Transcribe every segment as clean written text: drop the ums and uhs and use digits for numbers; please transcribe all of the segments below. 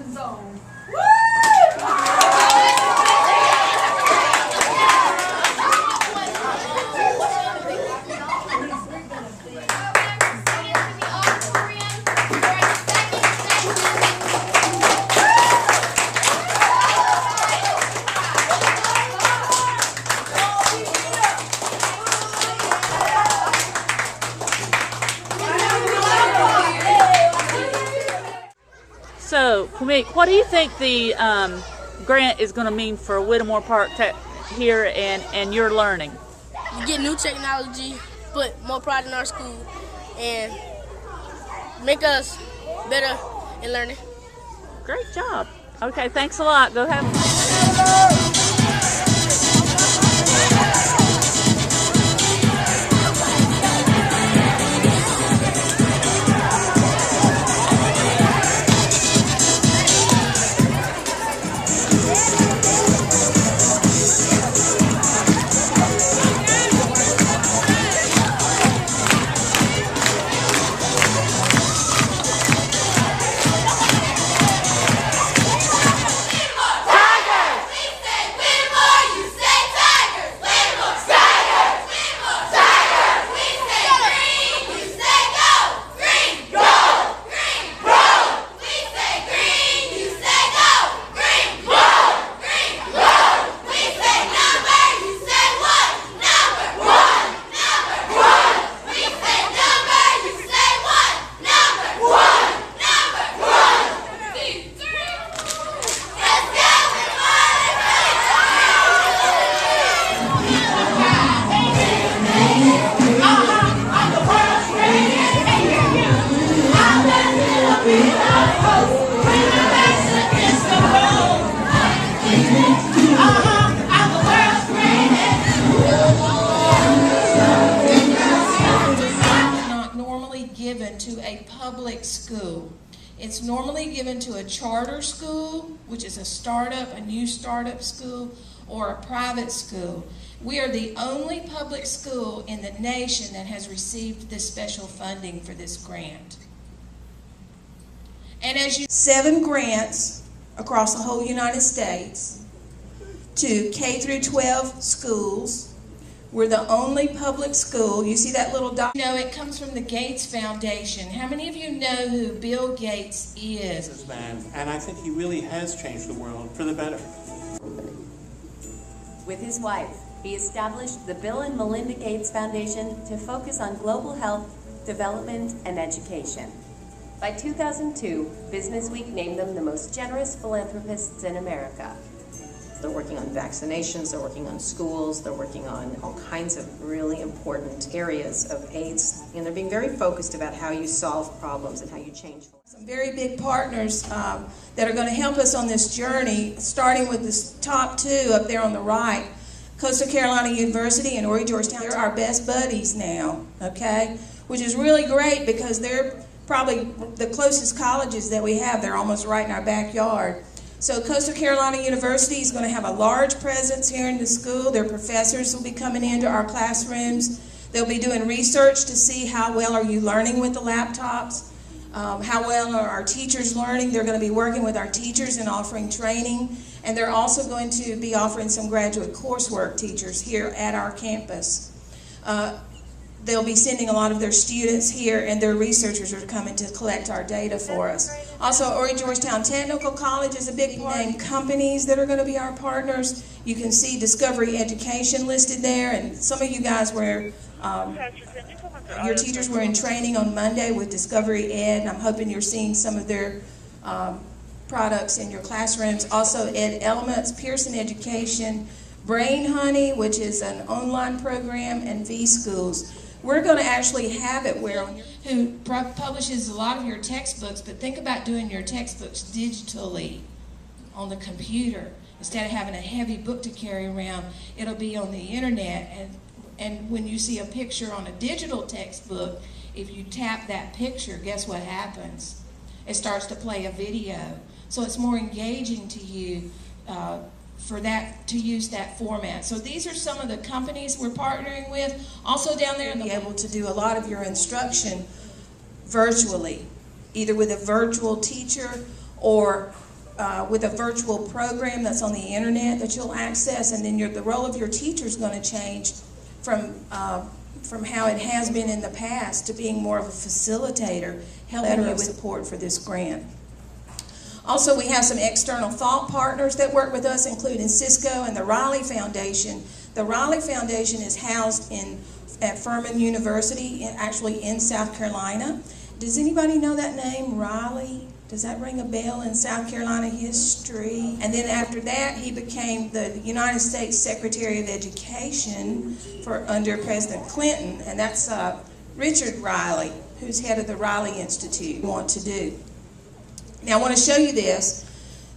Education Zone. So, Kumik, what do you think the grant is going to mean for Whittemore Park here and your learning? We get new technology, put more pride in our school, and make us better in learning. Great job. Okay, thanks a lot. Go ahead. Given to a public school. It's normally given to a charter school, which is a new startup school, or a private school. We are the only public school in the nation that has received this special funding for this grant. And as you 7 grants across the whole United States to K through 12 schools. We're the only public school. You see that little dot? No, it comes from the Gates Foundation. How many of you know who Bill Gates is? Businessman, and I think he really has changed the world for the better. With his wife, he established the Bill and Melinda Gates Foundation to focus on global health, development, and education. By 2002, Businessweek named them the most generous philanthropists in America. They're working on vaccinations, they're working on schools, they're working on all kinds of really important areas of AIDS, and they're being very focused about how you solve problems and how you change. Some very big partners that are going to help us on this journey, starting with the top 2 up there on the right. Coastal Carolina University and Horry Georgetown, they're our best buddies now, okay? Which is really great because they're probably the closest colleges that we have. They're almost right in our backyard. So Coastal Carolina University is going to have a large presence here in the school. Their professors will be coming into our classrooms. They'll be doing research to see how well are you learning with the laptops, how well are our teachers learning. They're going to be working with our teachers and offering training. And they're also going to be offering some graduate coursework teachers here at our campus. They'll be sending a lot of their students here, and their researchers are coming to collect our data for us. Also, Horry Georgetown Technical College is a big name. Companies that are going to be our partners. You can see Discovery Education listed there, and some of you guys were, your teachers were in training on Monday with Discovery Ed, and I'm hoping you're seeing some of their products in your classrooms. Also, Ed Elements, Pearson Education, Brain Honey, which is an online program, and V-Schools. We're going to actually have it where who publishes a lot of your textbooks, but think about doing your textbooks digitally on the computer. Instead of having a heavy book to carry around, it'll be on the internet. And when you see a picture on a digital textbook, if you tap that picture, guess what happens? It starts to play a video. So it's more engaging to you for that, to use that format. So these are some of the companies we're partnering with. Also down there, you'll be able to do a lot of your instruction virtually, either with a virtual teacher or with a virtual program that's on the internet that you'll access, and then the role of your teacher is going to change from how it has been in the past to being more of a facilitator, helping you with support for this grant. Also, we have some external thought partners that work with us, including Cisco and the Riley Foundation. The Riley Foundation is housed at Furman University, actually in South Carolina. Does anybody know that name, Riley? Does that ring a bell in South Carolina history? And then after that, he became the United States Secretary of Education under President Clinton, and that's Richard Riley, who's head of the Riley Institute, want to do. Now, I want to show you this.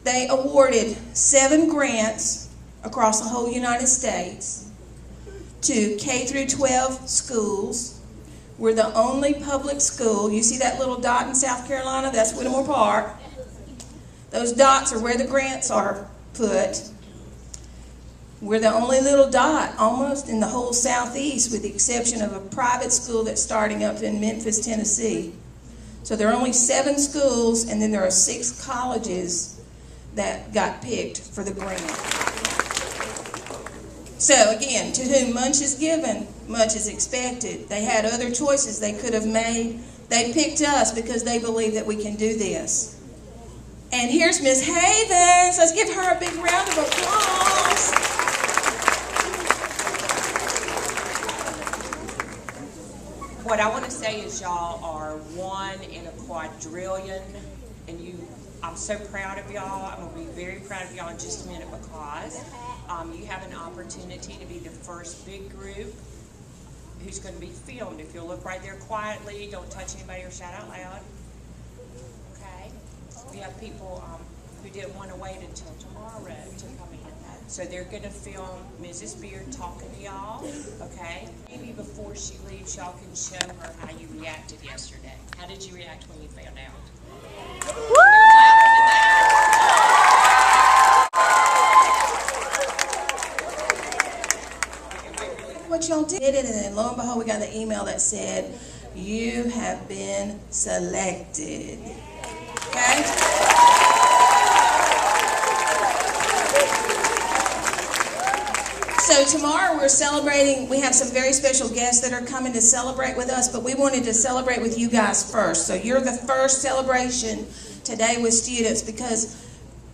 They awarded 7 grants across the whole United States to K through 12 schools. We're the only public school. You see that little dot in South Carolina? That's Whittemore Park. Those dots are where the grants are put. We're the only little dot almost in the whole Southeast, with the exception of a private school that's starting up in Memphis, Tennessee. So there are only 7 schools, and then there are 6 colleges that got picked for the grant. So again, to whom much is given, much is expected. They had other choices they could have made. They picked us because they believe that we can do this. And here's Miss Havens. Let's give her a big round of applause. What I want to say is y'all are 1 in a quadrillion, and I'm so proud of y'all. I'm going to be very proud of y'all in just a minute, because you have an opportunity to be the first big group who's going to be filmed. If you'll look right there quietly, don't touch anybody or shout out loud. Okay? We have people who didn't want to wait until tomorrow to come in. So they're going to film Mrs. Beard talking to y'all, okay? Maybe before she leaves, y'all can show her how you reacted yesterday. How did you react when you found out? What y'all did, and then lo and behold, we got the email that said, "You have been selected." Okay? So tomorrow we're celebrating. We have some very special guests that are coming to celebrate with us, but we wanted to celebrate with you guys first. So you're the first celebration today with students, because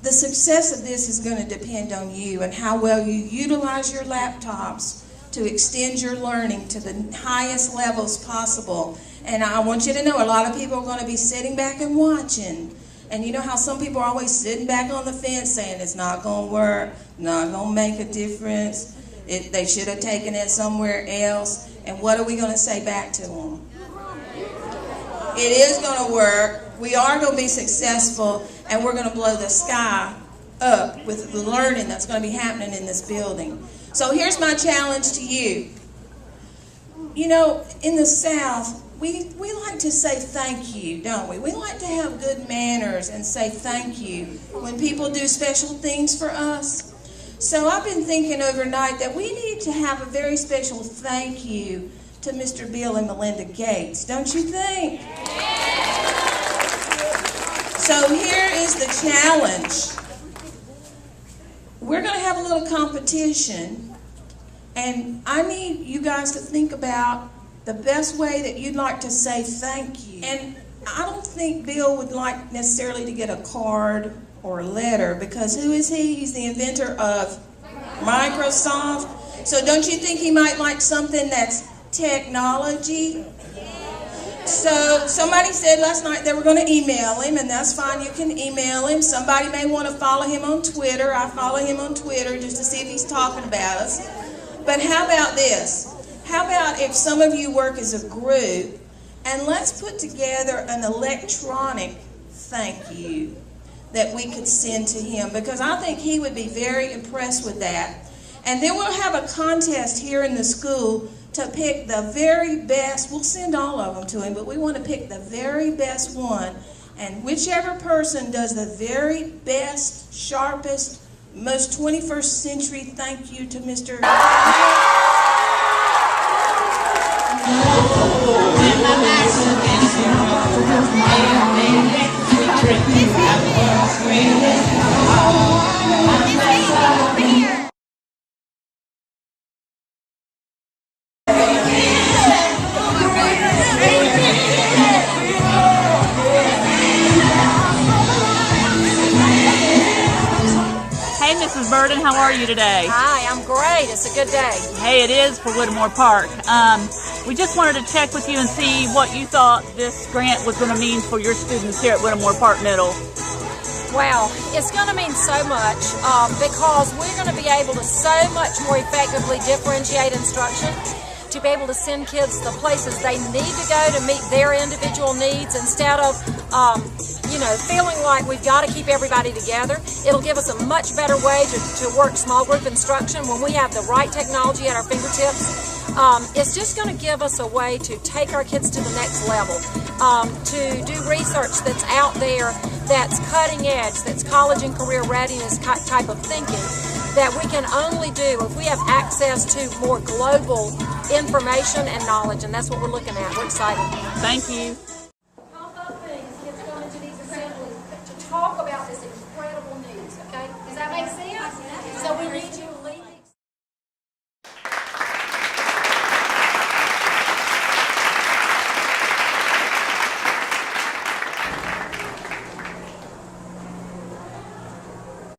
the success of this is going to depend on you and how well you utilize your laptops to extend your learning to the highest levels possible. And I want you to know, a lot of people are going to be sitting back and watching. And you know how some people are always sitting back on the fence saying it's not going to work, not going to make a difference. They should have taken it somewhere else. And what are we going to say back to them? It is going to work. We are going to be successful, and we're going to blow the sky up with the learning that's going to be happening in this building. So here's my challenge to you. You know, in the South, we like to say thank you, don't we? We like to have good manners and say thank you when people do special things for us. So I've been thinking overnight that we need to have a very special thank you to Mr. Bill and Melinda Gates, don't you think? So here is the challenge. We're going to have a little competition, and I need you guys to think about the best way that you'd like to say thank you. And I don't think Bill would like necessarily to get a card or a letter, because who is he? He's the inventor of Microsoft. So don't you think he might like something that's technology? So somebody said last night they were going to email him, and that's fine. You can email him. Somebody may want to follow him on Twitter. I follow him on Twitter just to see if he's talking about us. But how about this? How about if some of you work as a group, and let's put together an electronic thank you that we could send to him, because I think he would be very impressed with that. And then we'll have a contest here in the school to pick the very best. We'll send all of them to him, but we want to pick the very best one. And whichever person does the very best, sharpest, most 21st century thank you to Mr. Oh, How are you today? Hi, I'm great. It's a good day. Hey, it is for Whittemore Park. We just wanted to check with you and see what you thought this grant was going to mean for your students here at Whittemore Park Middle. Well, it's going to mean so much because we're going to be able to so much more effectively differentiate instruction, to be able to send kids to the places they need to go to meet their individual needs instead of feeling like we've got to keep everybody together. It'll give us a much better way to work small group instruction when we have the right technology at our fingertips. It's just going to give us a way to take our kids to the next level, to do research that's out there, that's cutting edge, that's college and career readiness type of thinking that we can only do if we have access to more global information and knowledge, and that's what we're looking at. We're excited. Thank you.